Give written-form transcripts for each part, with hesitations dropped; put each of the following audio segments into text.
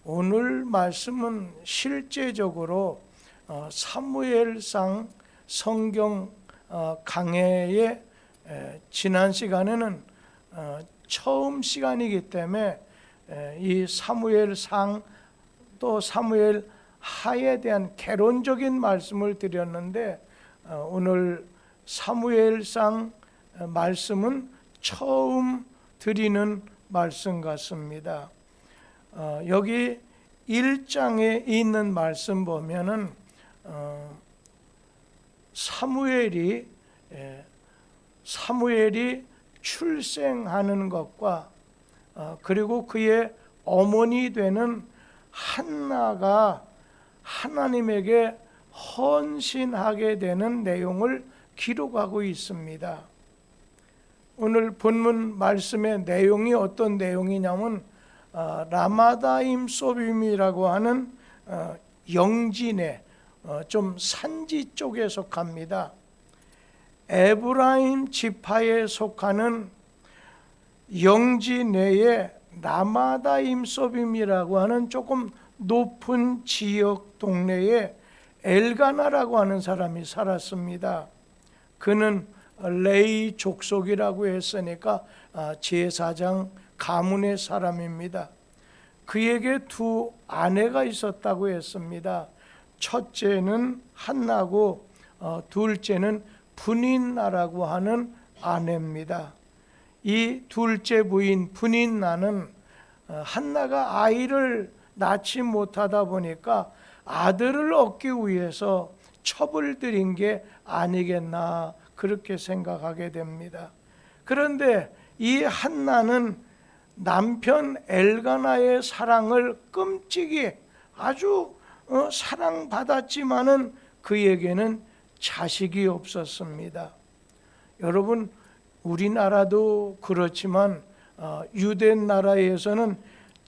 오늘 말씀은 실제적으로 사무엘상 성경 강해의 지난 시간에는 처음 시간이기 때문에 이 사무엘상 또 사무엘 하에 대한 개론적인 말씀을 드렸는데, 오늘 사무엘상 말씀은 처음 드리는 말씀 같습니다. 여기 1장에 있는 말씀 보면은 사무엘이 출생하는 것과 그리고 그의 어머니 되는 한나가 하나님에게 헌신하게 되는 내용을 기록하고 있습니다. 오늘 본문 말씀의 내용이 어떤 내용이냐면 라마다임 소빔이라고 하는 영지내, 좀 산지 쪽에 속합니다. 에브라임 지파에 속하는 영지 내에 라마다임 소빔이라고 하는 조금 높은 지역 동네에 엘가나라고 하는 사람이 살았습니다. 그는 레이 족속이라고 했으니까 제사장 가문의 사람입니다. 그에게 두 아내가 있었다고 했습니다. 첫째는 한나고 둘째는 분인나라고 하는 아내입니다. 이 둘째 부인 분인나는 한나가 아이를 낳지 못하다 보니까 아들을 얻기 위해서 첩을 들인 게 아니겠나 그렇게 생각하게 됩니다. 그런데 이 한나는 남편 엘가나의 사랑을 끔찍이 아주 사랑받았지만은 그에게는 자식이 없었습니다. 여러분, 우리나라도 그렇지만 유대 나라에서는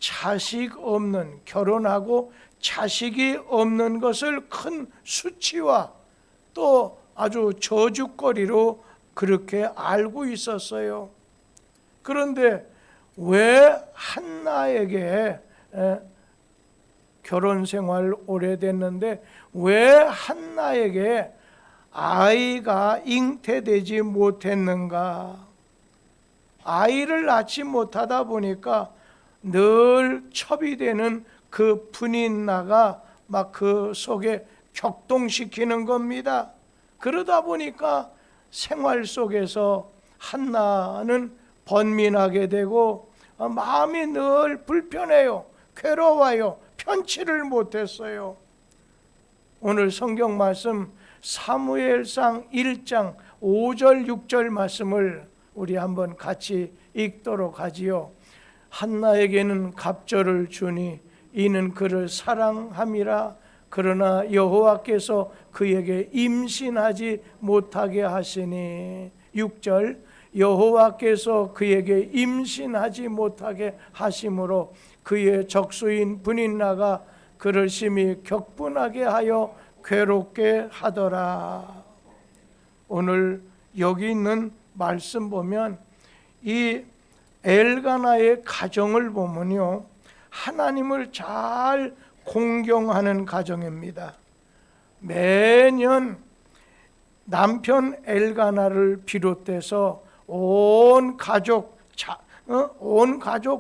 자식 없는, 결혼하고 자식이 없는 것을 큰 수치와 또 아주 저주거리로 그렇게 알고 있었어요. 그런데 왜 한나에게, 결혼 생활 오래됐는데 왜 한나에게 아이가 잉태되지 못했는가? 아이를 낳지 못하다 보니까 늘 첩이 되는 그 분인나가 막 그 속에 격동시키는 겁니다. 그러다 보니까 생활 속에서 한나는 번민하게 되고 마음이 늘 불편해요. 괴로워요. 편치를 못했어요. 오늘 성경 말씀 사무엘상 1장 5절 6절 말씀을 우리 한번 같이 읽도록 하지요. 한나에게는 갑절을 주니 이는 그를 사랑함이라. 그러나 여호와께서 그에게 임신하지 못하게 하시니. 6절 여호와께서 그에게 임신하지 못하게 하심으로 그의 적수인 분인나가 그를 심히 격분하게 하여 괴롭게 하더라. 오늘 여기 있는 말씀 보면 이 엘가나의 가정을 보면요, 하나님을 잘 공경하는 가정입니다. 매년 남편 엘가나를 비롯해서 온 가족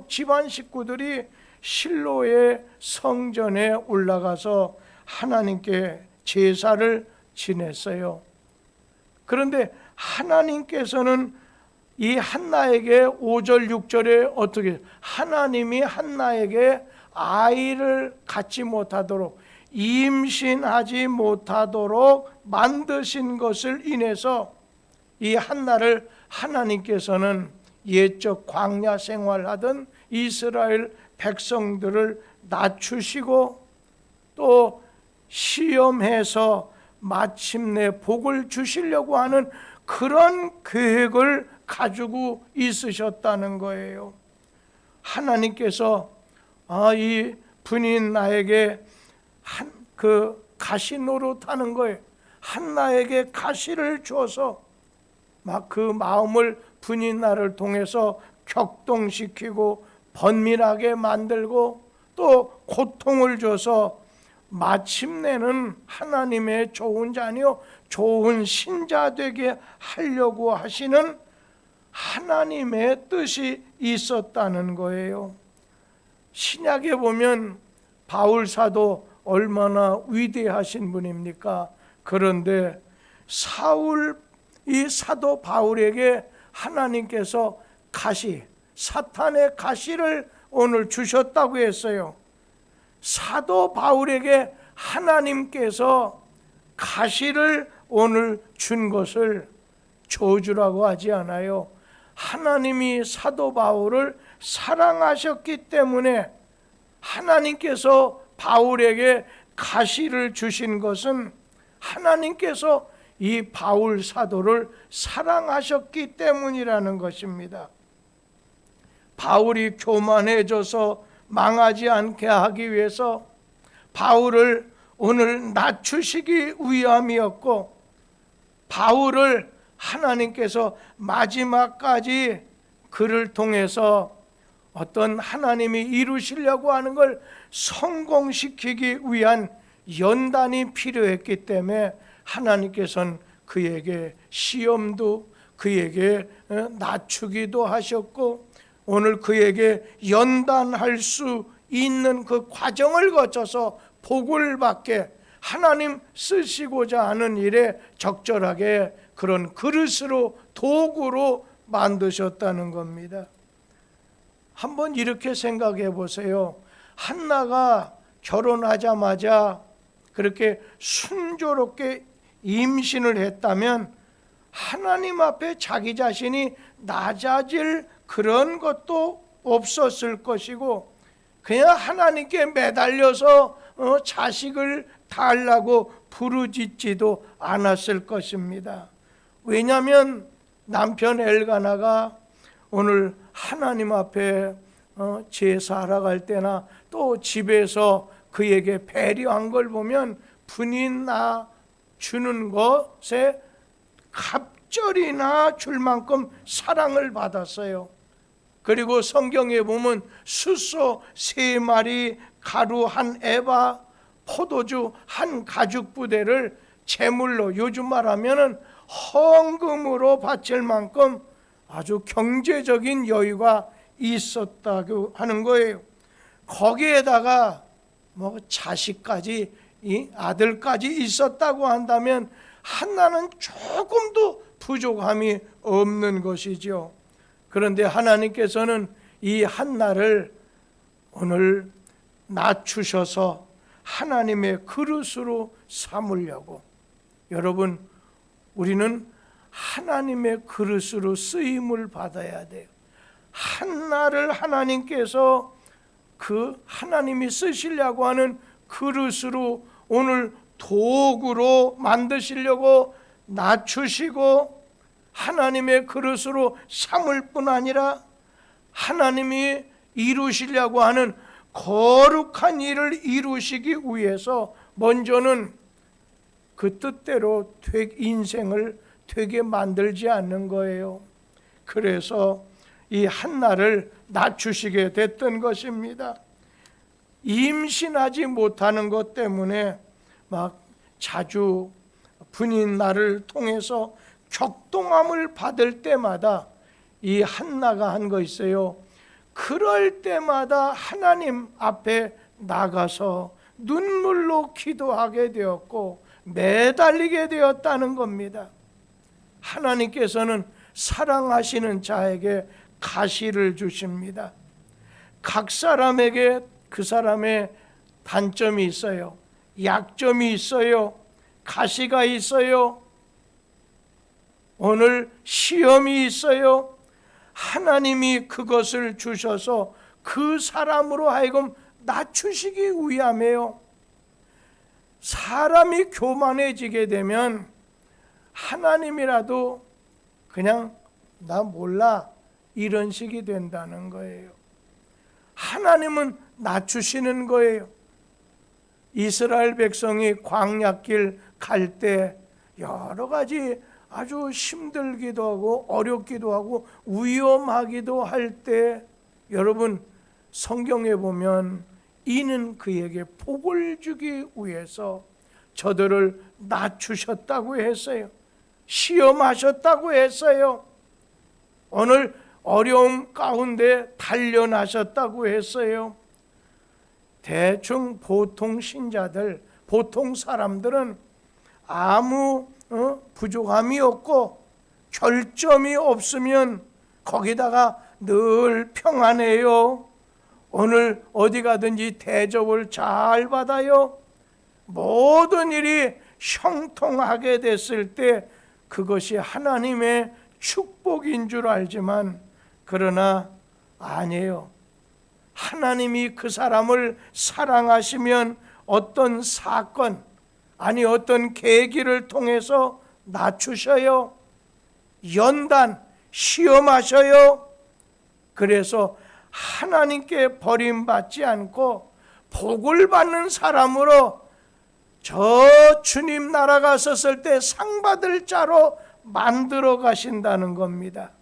집안 식구들이 실로의 성전에 올라가서 하나님께 제사를 지냈어요. 그런데 하나님께서는 이 한나에게 5절 6절에 어떻게 하나님이 한나에게 아이를 갖지 못하도록 임신하지 못하도록 만드신 것을 인해서 이 한나를 하나님께서는 옛적 광야 생활하던 이스라엘 백성들을 낮추시고 또 시험해서 마침내 복을 주시려고 하는 그런 계획을 가지고 있으셨다는 거예요. 하나님께서 이 분인 나에게 그 가시 노릇하는 거예요. 한나에게 가시를 줘서 막 그 마음을 분인 나를 통해서 격동시키고 번민하게 만들고 또 고통을 줘서 마침내는 하나님의 좋은 자녀, 좋은 신자 되게 하려고 하시는 하나님의 뜻이 있었다는 거예요. 신약에 보면 바울 사도 얼마나 위대하신 분입니까? 그런데 이 사도 바울에게 하나님께서 사탄의 가시를 오늘 주셨다고 했어요. 사도 바울에게 하나님께서 가시를 오늘 준 것을 저주라고 하지 않아요. 하나님이 사도 바울을 사랑하셨기 때문에 하나님께서 바울에게 가시를 주신 것은 하나님께서 이 바울 사도를 사랑하셨기 때문이라는 것입니다. 바울이 교만해져서 망하지 않게 하기 위해서 바울을 오늘 낮추시기 위함이었고, 바울을 하나님께서 마지막까지 그를 통해서 어떤 하나님이 이루시려고 하는 걸 성공시키기 위한 연단이 필요했기 때문에 하나님께서는 그에게 시험도 그에게 낮추기도 하셨고, 오늘 그에게 연단할 수 있는 그 과정을 거쳐서 복을 받게 하나님 쓰시고자 하는 일에 적절하게 그런 그릇으로, 도구로 만드셨다는 겁니다. 한번 이렇게 생각해 보세요. 한나가 결혼하자마자 그렇게 순조롭게 임신을 했다면 하나님 앞에 자기 자신이 낮아질 그런 것도 없었을 것이고, 그냥 하나님께 매달려서 자식을 달라고 부르짖지도 않았을 것입니다. 왜냐하면 남편 엘가나가 오늘 하나님 앞에 제사하러 갈 때나 또 집에서 그에게 배려한 걸 보면 분이나 주는 것에 갑절이나 줄 만큼 사랑을 받았어요. 그리고 성경에 보면 숫소 3마리, 가루 1에바, 포도주 1가죽부대를 제물로, 요즘 말하면 헌금으로 바칠 만큼 아주 경제적인 여유가 있었다고 하는 거예요. 거기에다가 자식까지, 이 아들까지 있었다고 한다면 한나는 조금도 부족함이 없는 것이죠. 그런데 하나님께서는 이 한나를 오늘 낮추셔서 하나님의 그릇으로 삼으려고, 여러분, 우리는 하나님의 그릇으로 쓰임을 받아야 돼요. 한나를 하나님께서 그 하나님이 쓰시려고 하는 그릇으로, 오늘 도구로 만드시려고 낮추시고 하나님의 그릇으로 삼을 뿐 아니라 하나님이 이루시려고 하는 거룩한 일을 이루시기 위해서 먼저는 그 뜻대로 인생을 되게 만들지 않는 거예요. 그래서 이 한나를 낮추시게 됐던 것입니다. 임신하지 못하는 것 때문에 막 자주 분인 날을 통해서 격동함을 받을 때마다 이 한나가 한 거 있어요. 그럴 때마다 하나님 앞에 나가서 눈물로 기도하게 되었고 매달리게 되었다는 겁니다. 하나님께서는 사랑하시는 자에게 가시를 주십니다. 각 사람에게 그 사람의 단점이 있어요. 약점이 있어요. 가시가 있어요. 오늘 시험이 있어요. 하나님이 그것을 주셔서 그 사람으로 하여금 낮추시기 위함이에요. 사람이 교만해지게 되면 하나님이라도 그냥 나 몰라 이런 식이 된다는 거예요. 하나님은 낮추시는 거예요. 이스라엘 백성이 광야길 갈 때 여러 가지 아주 힘들기도 하고 어렵기도 하고 위험하기도 할 때, 여러분 성경에 보면 이는 그에게 복을 주기 위해서 저들을 낮추셨다고 했어요. 시험하셨다고 했어요. 오늘 어려움 가운데 단련하셨다고 했어요. 대충 보통 신자들, 보통 사람들은 아무 부족함이 없고 결점이 없으면 거기다가 늘 평안해요. 오늘 어디 가든지 대접을 잘 받아요. 모든 일이 형통하게 됐을 때 그것이 하나님의 축복인 줄 알지만 그러나 아니에요. 하나님이 그 사람을 사랑하시면 어떤 사건, 아니 어떤 계기를 통해서 낮추셔요. 연단, 시험하셔요. 그래서 하나님께 버림받지 않고 복을 받는 사람으로 저 주님 나라 갔었을 때 상 받을 자로 만들어 가신다는 겁니다.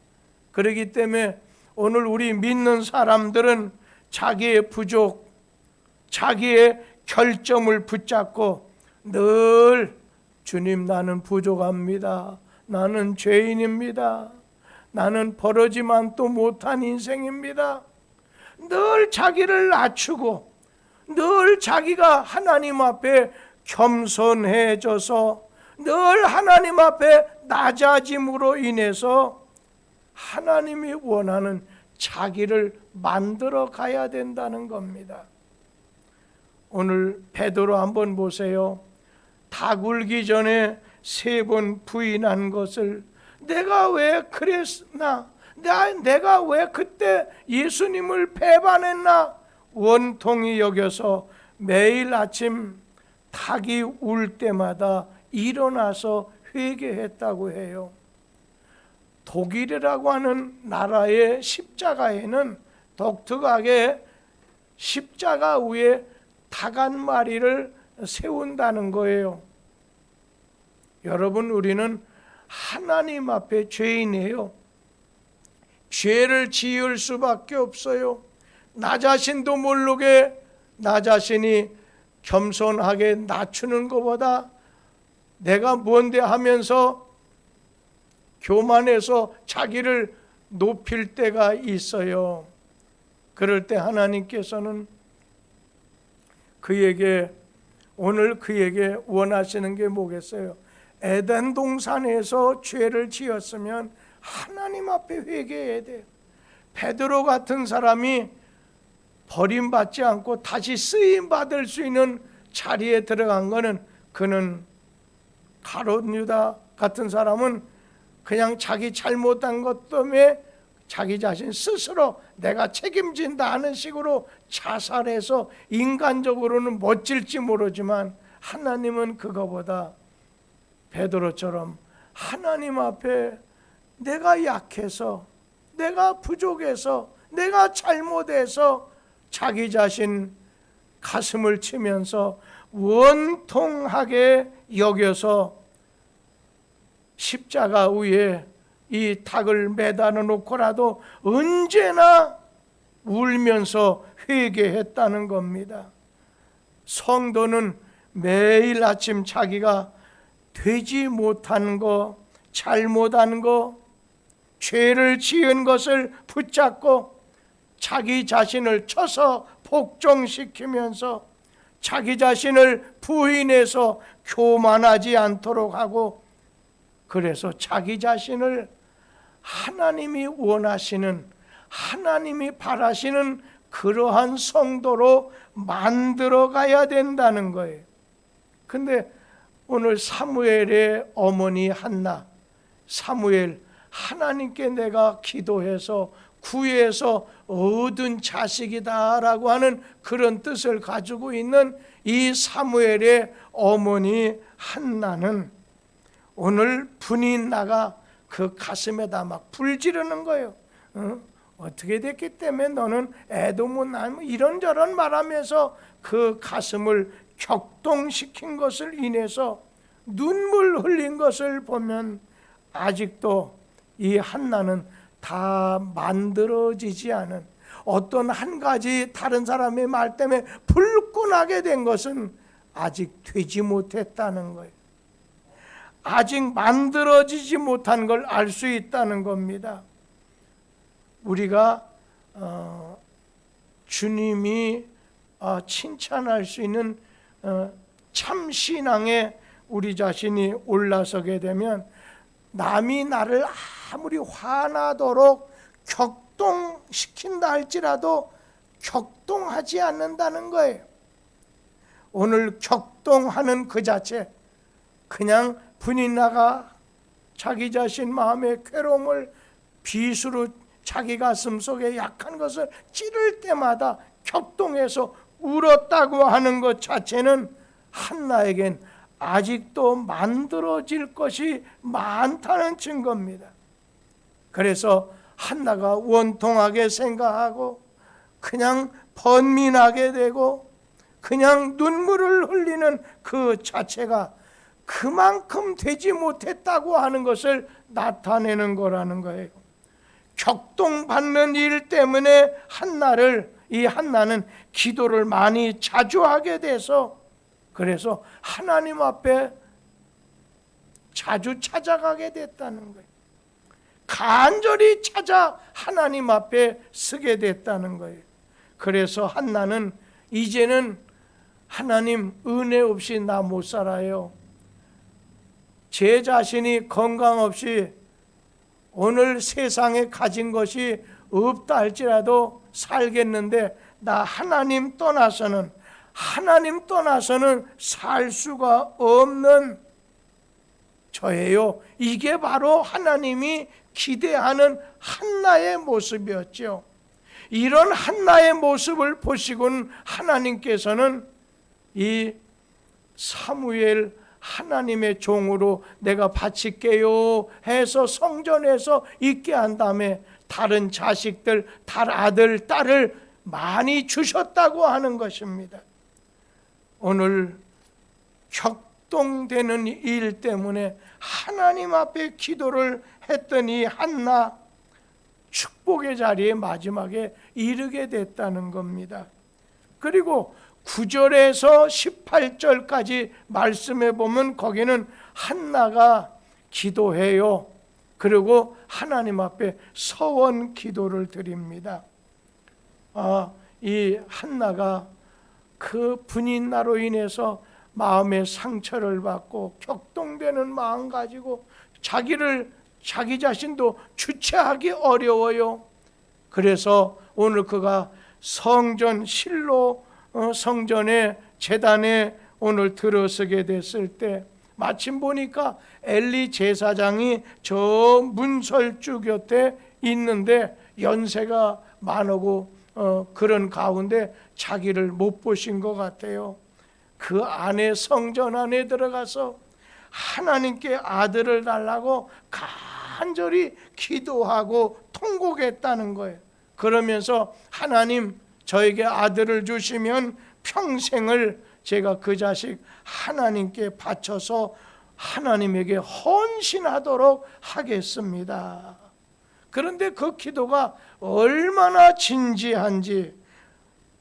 그렇기 때문에 오늘 우리 믿는 사람들은 자기의 부족, 자기의 결점을 붙잡고 늘 주님 나는 부족합니다. 나는 죄인입니다. 나는 버러지만도 못한 인생입니다. 늘 자기를 낮추고 늘 자기가 하나님 앞에 겸손해져서 늘 하나님 앞에 낮아짐으로 인해서 하나님이 원하는 자기를 만들어 가야 된다는 겁니다. 오늘 베드로 한번 보세요. 다 굴기 전에 3번 부인한 것을 내가 왜 그랬나? 내가 왜 그때 예수님을 배반했나? 원통이 여겨서 매일 아침 닭이 울 때마다 일어나서 회개했다고 해요. 독일이라고 하는 나라의 십자가에는 독특하게 십자가 위에 닭 한 마리를 세운다는 거예요. 여러분, 우리는 하나님 앞에 죄인이에요. 죄를 지을 수밖에 없어요. 나 자신도 모르게 나 자신이 겸손하게 낮추는 것보다 내가 뭔데 하면서 교만해서 자기를 높일 때가 있어요. 그럴 때 하나님께서는 오늘 그에게 원하시는 게 뭐겠어요? 에덴 동산에서 죄를 지었으면 하나님 앞에 회개해야 돼요. 베드로 같은 사람이 버림받지 않고 다시 쓰임 받을 수 있는 자리에 들어간 거는 그는 가룟 유다 같은 사람은 그냥 자기 잘못한 것 때문에 자기 자신 스스로 내가 책임진다 하는 식으로 자살해서 인간적으로는 멋질지 모르지만 하나님은 그거보다 베드로처럼 하나님 앞에 내가 약해서 내가 부족해서 내가 잘못해서 자기 자신 가슴을 치면서 원통하게 여겨서 십자가 위에 이 닭을 매달아 놓고라도 언제나 울면서 회개했다는 겁니다. 성도는 매일 아침 자기가 되지 못한 거, 잘못한 거, 죄를 지은 것을 붙잡고 자기 자신을 쳐서 복종시키면서 자기 자신을 부인해서 교만하지 않도록 하고, 그래서 자기 자신을 하나님이 원하시는, 하나님이 바라시는 그러한 성도로 만들어 가야 된다는 거예요. 근데 오늘 사무엘의 어머니 한나, 사무엘, 하나님께 내가 기도해서 구해서 얻은 자식이다라고 하는 그런 뜻을 가지고 있는 이 사무엘의 어머니 한나는 오늘 분이 나가 그 가슴에다 막 불 지르는 거예요. 어떻게 됐기 때문에 너는 애도 못 낳고 이런저런 말하면서 그 가슴을 격동시킨 것을 인해서 눈물 흘린 것을 보면 아직도 이 한나는 다 만들어지지 않은, 어떤 한 가지 다른 사람의 말 때문에 불끈하게 된 것은 아직 되지 못했다는 거예요. 아직 만들어지지 못한 걸 알 수 있다는 겁니다. 우리가 주님이 칭찬할 수 있는 참 신앙에 우리 자신이 올라서게 되면 남이 나를 아무리 화나도록 격동시킨다 할지라도 격동하지 않는다는 거예요. 오늘 격동하는 그 자체, 그냥 분이 나가 자기 자신 마음의 괴로움을 빗으로 자기 가슴 속에 약한 것을 찌를 때마다 격동해서 울었다고 하는 것 자체는 한나에겐 아직도 만들어질 것이 많다는 증거입니다. 그래서 한나가 원통하게 생각하고 그냥 번민하게 되고 그냥 눈물을 흘리는 그 자체가 그만큼 되지 못했다고 하는 것을 나타내는 거라는 거예요. 격동받는 일 때문에 이 한나는 기도를 많이 자주 하게 돼서 그래서 하나님 앞에 자주 찾아가게 됐다는 거예요. 간절히 찾아 하나님 앞에 서게 됐다는 거예요. 그래서 한나는 이제는 하나님 은혜 없이 나 못 살아요. 제 자신이 건강 없이 오늘 세상에 가진 것이 없다 할지라도 살겠는데 나 하나님 떠나서는 살 수가 없는 저예요. 이게 바로 하나님이 기대하는 한나의 모습이었죠. 이런 한나의 모습을 보시고는 하나님께서는 이 사무엘 하나님의 종으로 내가 바칠게요 해서 성전에서 있게 한 다음에 다른 자식들, 아들, 딸을 많이 주셨다고 하는 것입니다. 오늘 격동되는 일 때문에 하나님 앞에 기도를 했더니 한나 축복의 자리에 마지막에 이르게 됐다는 겁니다. 그리고 9절에서 18절까지 말씀해 보면 거기는 한나가 기도해요. 그리고 하나님 앞에 서원 기도를 드립니다. 이 한나가 그 분인나로 인해서 마음의 상처를 받고 격동되는 마음 가지고 자기 자신도 주체하기 어려워요. 그래서 오늘 그가 성전 실로 성전의 제단에 오늘 들어서게 됐을 때 마침 보니까 엘리 제사장이 저 문설주 곁에 있는데 연세가 많고 그런 가운데 자기를 못 보신 것 같아요. 그 안에 성전 안에 들어가서 하나님께 아들을 달라고 간절히 기도하고 통곡했다는 거예요. 그러면서 하나님 저에게 아들을 주시면 평생을 제가 그 자식 하나님께 바쳐서 하나님에게 헌신하도록 하겠습니다. 그런데 그 기도가 얼마나 진지한지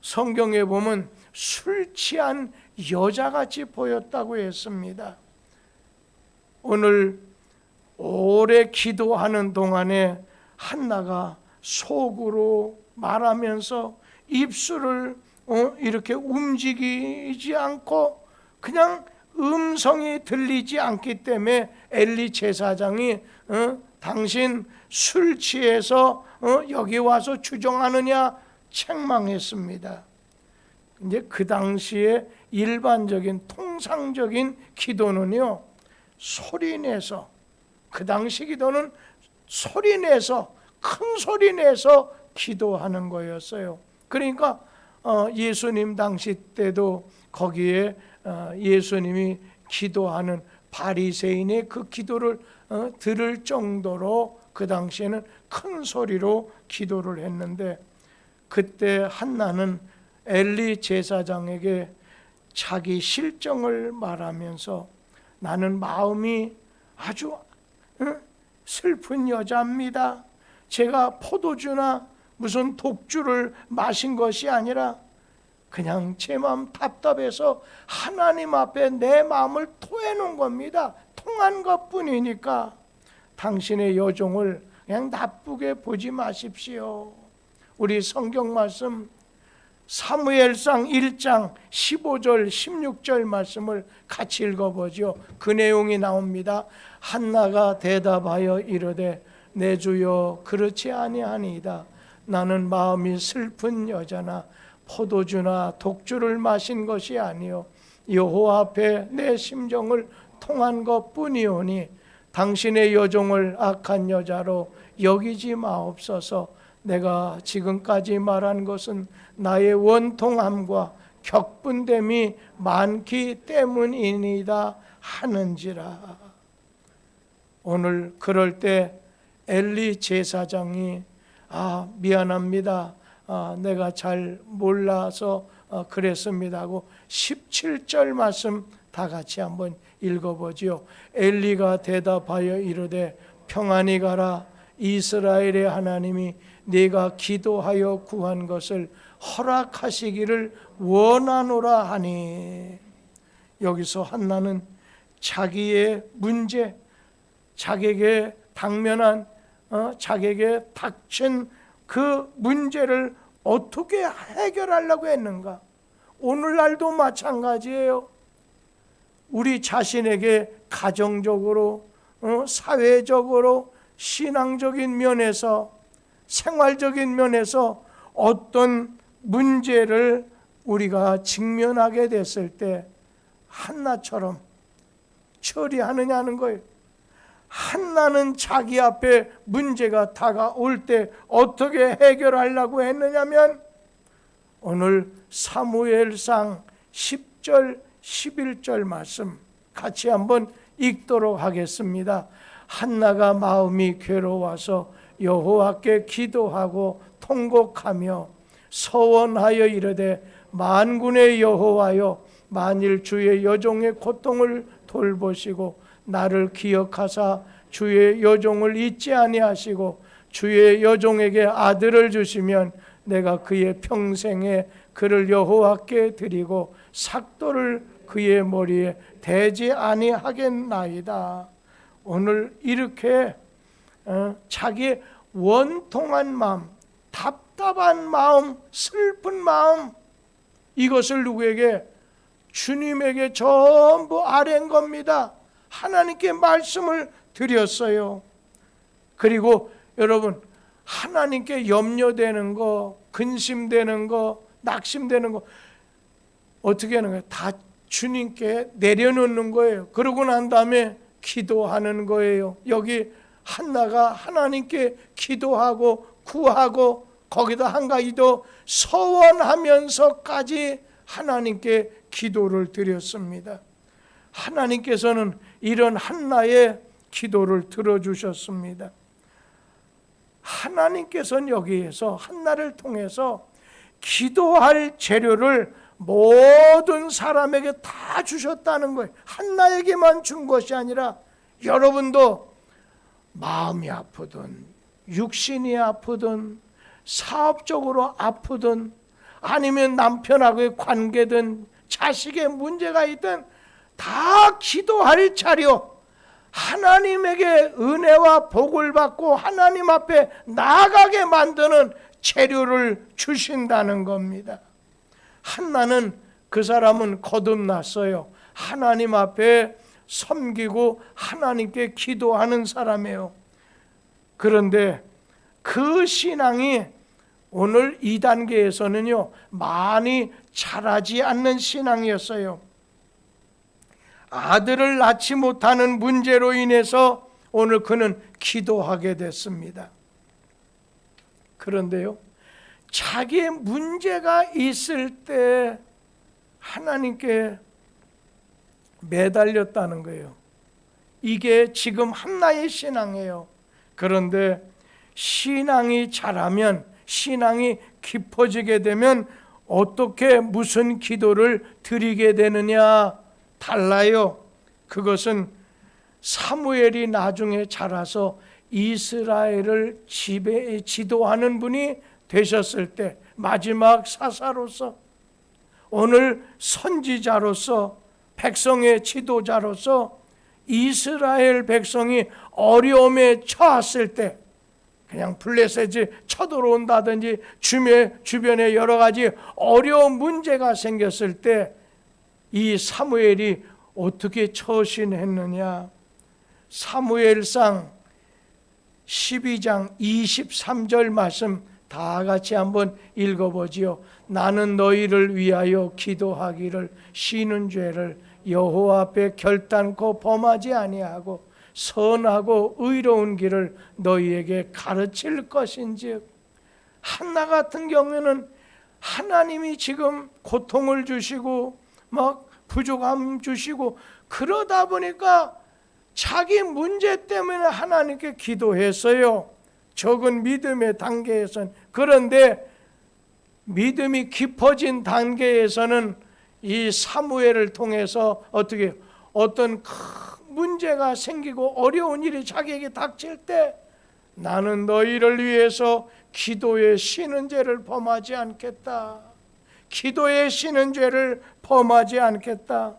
성경에 보면 술 취한 여자같이 보였다고 했습니다. 오늘 오래 기도하는 동안에 한나가 속으로 말하면서 입술을 이렇게 움직이지 않고 그냥 음성이 들리지 않기 때문에 엘리 제사장이 당신 술 취해서 여기 와서 주정하느냐 책망했습니다. 이제 그 당시에 일반적인 통상적인 기도는요 소리내서, 그 당시 기도는 소리내서, 큰 소리내서 기도하는 거였어요. 그러니까 예수님 당시 때도 거기에 예수님이 기도하는 바리새인의 그 기도를 들을 정도로 그 당시에는 큰 소리로 기도를 했는데, 그때 한나는 엘리 제사장에게 자기 실정을 말하면서 나는 마음이 아주 슬픈 여자입니다. 제가 포도주나 무슨 독주를 마신 것이 아니라 그냥 제 마음 답답해서 하나님 앞에 내 마음을 토해놓은 겁니다. 통한 것뿐이니까 당신의 여종을 그냥 나쁘게 보지 마십시오. 우리 성경 말씀 사무엘상 1장 15절 16절 말씀을 같이 읽어보죠. 그 내용이 나옵니다. 한나가 대답하여 이르되 내 주여 그렇지 아니하니이다. 나는 마음이 슬픈 여자나 포도주나 독주를 마신 것이 아니요 여호와 앞에 내 심정을 통한 것뿐이오니 당신의 여종을 악한 여자로 여기지 마옵소서. 내가 지금까지 말한 것은 나의 원통함과 격분됨이 많기 때문이니이다 하는지라. 오늘 그럴 때 엘리 제사장이 미안합니다. 내가 잘 몰라서 그랬습니다 하고 17절 말씀 다 같이 한번 읽어보지요. 엘리가 대답하여 이르되 평안히 가라. 이스라엘의 하나님이 네가 기도하여 구한 것을 허락하시기를 원하노라 하니. 여기서 한나는 자기의 문제, 자기에게 당면한 자기에게 닥친 그 문제를 어떻게 해결하려고 했는가? 오늘날도 마찬가지예요. 우리 자신에게 가정적으로, 사회적으로, 신앙적인 면에서, 생활적인 면에서 어떤 문제를 우리가 직면하게 됐을 때 한나처럼 처리하느냐는 거예요. 한나는 자기 앞에 문제가 다가올 때 어떻게 해결하려고 했느냐면 오늘 사무엘상 10절 11절 말씀 같이 한번 읽도록 하겠습니다. 한나가 마음이 괴로워서 여호와께 기도하고 통곡하며 서원하여 이르되 만군의 여호와여 만일 주의 여종의 고통을 돌보시고 나를 기억하사 주의 여종을 잊지 아니하시고 주의 여종에게 아들을 주시면 내가 그의 평생에 그를 여호와께 드리고 삭도를 그의 머리에 대지 아니하겠나이다. 오늘 이렇게 자기의 원통한 마음, 답답한 마음, 슬픈 마음, 이것을 누구에게? 주님에게 전부 아뢰는 겁니다. 하나님께 말씀을 드렸어요. 그리고 여러분, 하나님께 염려되는 거, 근심되는 거, 낙심되는 거 어떻게 하는 거예요? 다 주님께 내려놓는 거예요. 그러고 난 다음에 기도하는 거예요. 여기 한나가 하나님께 기도하고 구하고 거기다 한 가지 더 서원하면서까지 하나님께 기도를 드렸습니다. 하나님께서는 이런 한나의 기도를 들어주셨습니다. 하나님께서는 여기에서 한나를 통해서 기도할 재료를 모든 사람에게 다 주셨다는 거예요. 한나에게만 준 것이 아니라 여러분도 마음이 아프든 육신이 아프든 사업적으로 아프든 아니면 남편하고의 관계든 자식의 문제가 있든 다 기도할 자료, 하나님에게 은혜와 복을 받고 하나님 앞에 나아가게 만드는 재료를 주신다는 겁니다. 한나는 그 사람은 거듭났어요. 하나님 앞에 섬기고 하나님께 기도하는 사람이에요. 그런데 그 신앙이 오늘 2단계에서는요 많이 자라지 않는 신앙이었어요. 아들을 낳지 못하는 문제로 인해서 오늘 그는 기도하게 됐습니다. 그런데요, 자기의 문제가 있을 때 하나님께 매달렸다는 거예요. 이게 지금 한나의 신앙이에요. 그런데 신앙이 자라면, 신앙이 깊어지게 되면 어떻게 무슨 기도를 드리게 되느냐 달라요. 그것은 사무엘이 나중에 자라서 이스라엘을 지도하는 분이 되셨을 때 마지막 사사로서, 오늘 선지자로서, 백성의 지도자로서 이스라엘 백성이 어려움에 처했을 때, 그냥 블레셋이 쳐들어온다든지 주변에 여러 가지 어려운 문제가 생겼을 때 이 사무엘이 어떻게 처신했느냐. 사무엘상 12장 23절 말씀 다 같이 한번 읽어보지요. 나는 너희를 위하여 기도하기를 쉬는 죄를 여호와 앞에 결단코 범하지 아니하고 선하고 의로운 길을 너희에게 가르칠 것인즉. 한나 같은 경우에는 하나님이 지금 고통을 주시고 막 부족함 주시고 그러다 보니까 자기 문제 때문에 하나님께 기도했어요. 적은 믿음의 단계에서는. 그런데 믿음이 깊어진 단계에서는 이 사무엘을 통해서 어떤 큰 문제가 생기고 어려운 일이 자기에게 닥칠 때 나는 너희를 위해서 기도에 쉬는 죄를 범하지 않겠다. 기도에 쉬는 죄를 범하지 않겠다.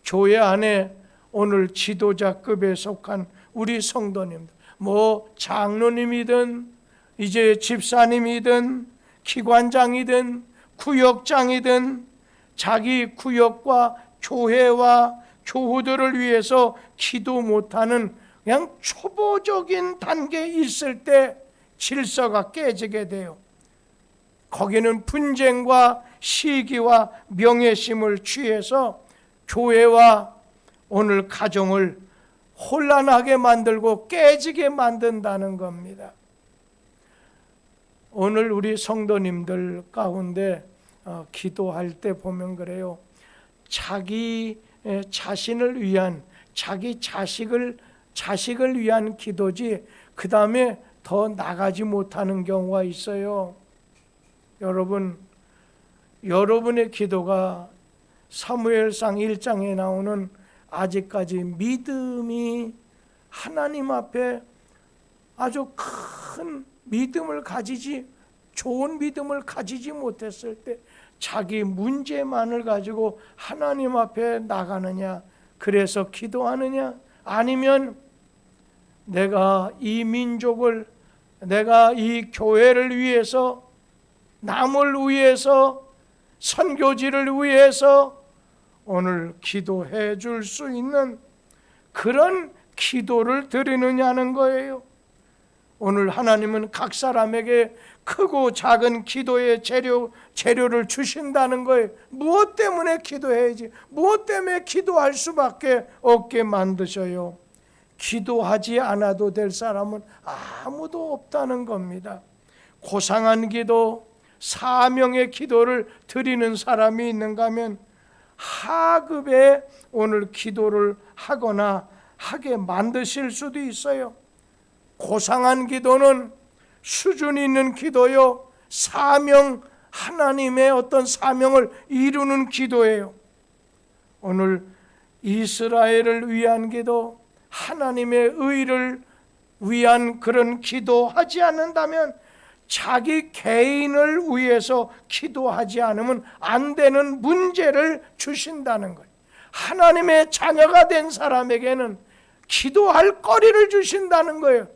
교회 안에 오늘 지도자급에 속한 우리 성도님들, 장로님이든 이제 집사님이든 기관장이든 구역장이든 자기 구역과 교회와 교우들을 위해서 기도 못하는 그냥 초보적인 단계에 있을 때 질서가 깨지게 돼요. 거기는 분쟁과 시기와 명예심을 취해서 교회와 오늘 가정을 혼란하게 만들고 깨지게 만든다는 겁니다. 오늘 우리 성도님들 가운데 기도할 때 보면 그래요. 자기 자신을 위한, 자기 자식을 위한 기도지 그 다음에 더 나가지 못하는 경우가 있어요. 여러분의 기도가 사무엘상 1장에 나오는 아직까지 믿음이 하나님 앞에 아주 큰 믿음을 가지지, 좋은 믿음을 가지지 못했을 때 자기 문제만을 가지고 하나님 앞에 나가느냐, 그래서 기도하느냐, 아니면 내가 이 민족을, 내가 이 교회를 위해서, 남을 위해서, 선교지를 위해서 오늘 기도해 줄 수 있는 그런 기도를 드리느냐는 거예요. 오늘 하나님은 각 사람에게 크고 작은 기도의 재료를 주신다는 거예요. 무엇 때문에 기도해야지, 무엇 때문에 기도할 수밖에 없게 만드셔요. 기도하지 않아도 될 사람은 아무도 없다는 겁니다. 고상한 기도, 사명의 기도를 드리는 사람이 있는가 하면 하급에 오늘 기도를 하거나 하게 만드실 수도 있어요. 고상한 기도는 수준 있는 기도요, 사명, 하나님의 어떤 사명을 이루는 기도예요. 오늘 이스라엘을 위한 기도, 하나님의 의를 위한 그런 기도하지 않는다면 자기 개인을 위해서 기도하지 않으면 안 되는 문제를 주신다는 거예요. 하나님의 자녀가 된 사람에게는 기도할 거리를 주신다는 거예요.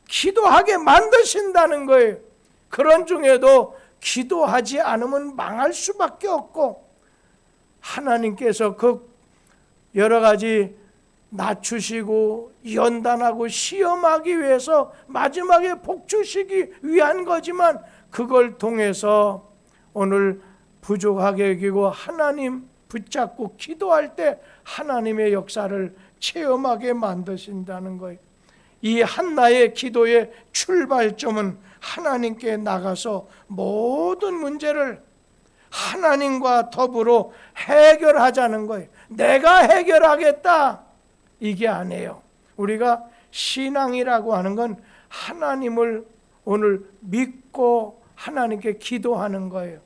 기도하게 만드신다는 거예요. 그런 중에도 기도하지 않으면 망할 수밖에 없고, 하나님께서 그 여러 가지 낮추시고 연단하고 시험하기 위해서 마지막에 복 주시기 위한 거지만, 그걸 통해서 오늘 부족하게 여기고 하나님 붙잡고 기도할 때 하나님의 역사를 체험하게 만드신다는 거예요. 이 한나의 기도의 출발점은 하나님께 나가서 모든 문제를 하나님과 더불어 해결하자는 거예요. 내가 해결하겠다, 이게 아니에요. 우리가 신앙이라고 하는 건 하나님을 오늘 믿고 하나님께 기도하는 거예요.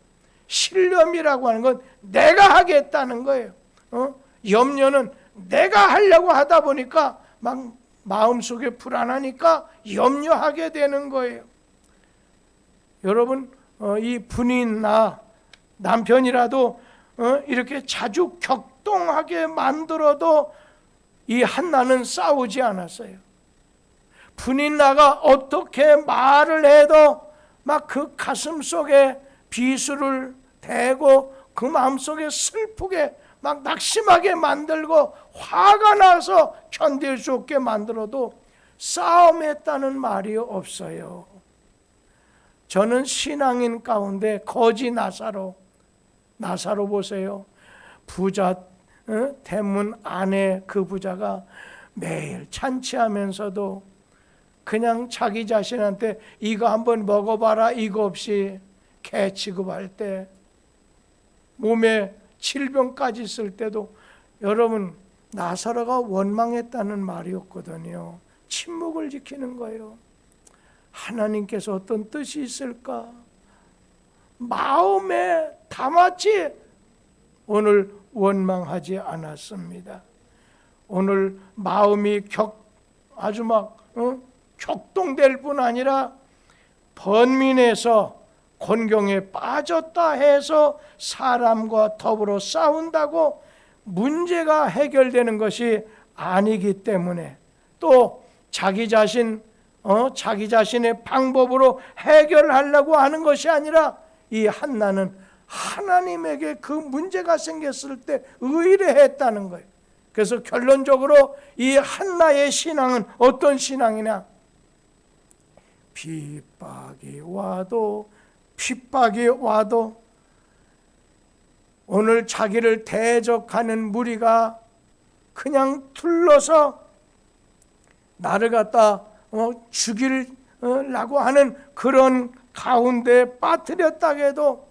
신념이라고 하는 건 내가 하겠다는 거예요. 염려는 내가 하려고 하다 보니까 막 마음속에 불안하니까 염려하게 되는 거예요. 여러분 이 부인나 남편이라도 이렇게 자주 격동하게 만들어도 이 한나는 싸우지 않았어요. 부인나가 어떻게 말을 해도 막 그 가슴 속에 비수를 대고 그 마음속에 슬프게 막 낙심하게 만들고 화가 나서 견딜 수 없게 만들어도 싸움했다는 말이 없어요. 저는 신앙인 가운데 거지 나사로 보세요. 부자 대문 안에 그 부자가 매일 잔치하면서도 그냥 자기 자신한테 이거 한번 먹어봐라 이거 없이 개 취급할 때, 몸에 질병까지 있을 때도 여러분 나사로가 원망했다는 말이었거든요. 침묵을 지키는 거예요. 하나님께서 어떤 뜻이 있을까? 마음에 담았지 오늘 원망하지 않았습니다. 오늘 마음이 아주 막 격동될 뿐 아니라 번민해서 곤경에 빠졌다 해서 사람과 더불어 싸운다고 문제가 해결되는 것이 아니기 때문에, 또 자기 자신의 방법으로 해결하려고 하는 것이 아니라 이 한나는 하나님에게 그 문제가 생겼을 때 의뢰했다는 거예요. 그래서 결론적으로 이 한나의 신앙은 어떤 신앙이냐? 핍박이 와도 오늘 자기를 대적하는 무리가 그냥 둘러서 나를 갖다 죽이려고 하는 그런 가운데 빠뜨렸다 해도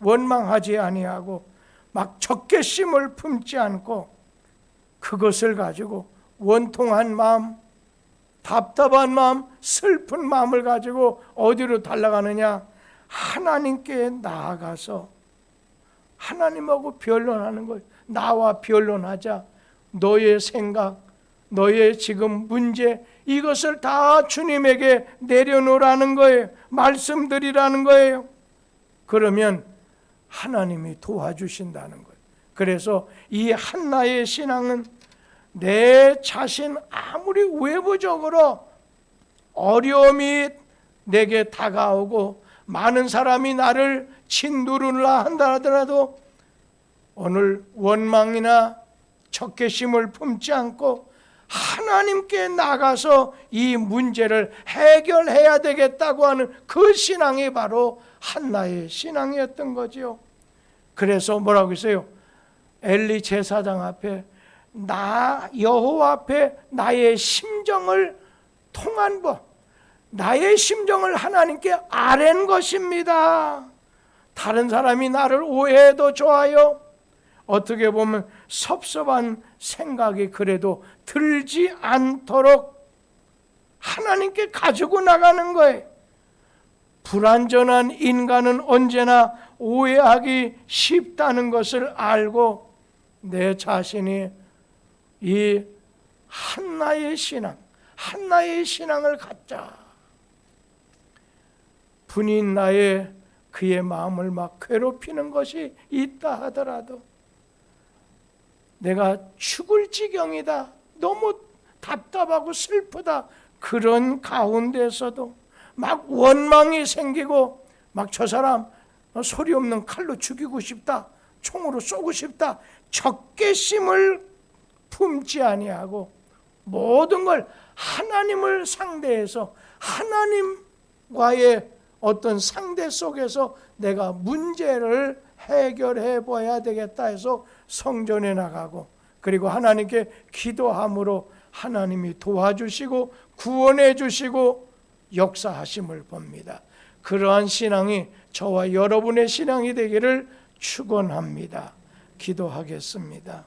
원망하지 아니하고 막 적개심을 품지 않고 그것을 가지고 원통한 마음, 답답한 마음, 슬픈 마음을 가지고 어디로 달려가느냐? 하나님께 나아가서 하나님하고 변론하는 거예요. 나와 변론하자. 너의 생각, 너의 지금 문제, 이것을 다 주님에게 내려놓으라는 거예요. 말씀드리라는 거예요. 그러면 하나님이 도와주신다는 거예요. 그래서 이 한나의 신앙은 내 자신 아무리 외부적으로 어려움이 내게 다가오고 많은 사람이 나를 짓누르라 한다 하더라도 오늘 원망이나 적개심을 품지 않고 하나님께 나가서 이 문제를 해결해야 되겠다고 하는 그 신앙이 바로 한나의 신앙이었던 거지요. 그래서 뭐라고 했어요? 엘리 제사장 앞에 여호와 앞에 나의 심정을 통한 법, 나의 심정을 하나님께 아랜 것입니다. 다른 사람이 나를 오해해도 좋아요. 어떻게 보면 섭섭한 생각이 그래도 들지 않도록 하나님께 가지고 나가는 거예요. 불완전한 인간은 언제나 오해하기 쉽다는 것을 알고 내 자신이 이 한나의 신앙을 갖자. 분인 나의 그의 마음을 막 괴롭히는 것이 있다 하더라도 내가 죽을 지경이다, 너무 답답하고 슬프다, 그런 가운데서도 막 원망이 생기고 막 저 사람 소리 없는 칼로 죽이고 싶다, 총으로 쏘고 싶다, 적개심을 품지 아니하고 모든 걸 하나님을 상대해서 하나님과의 어떤 상대 속에서 내가 문제를 해결해 봐야 되겠다 해서 성전에 나가고, 그리고 하나님께 기도함으로 하나님이 도와주시고 구원해 주시고 역사하심을 봅니다. 그러한 신앙이 저와 여러분의 신앙이 되기를 축원합니다. 기도하겠습니다.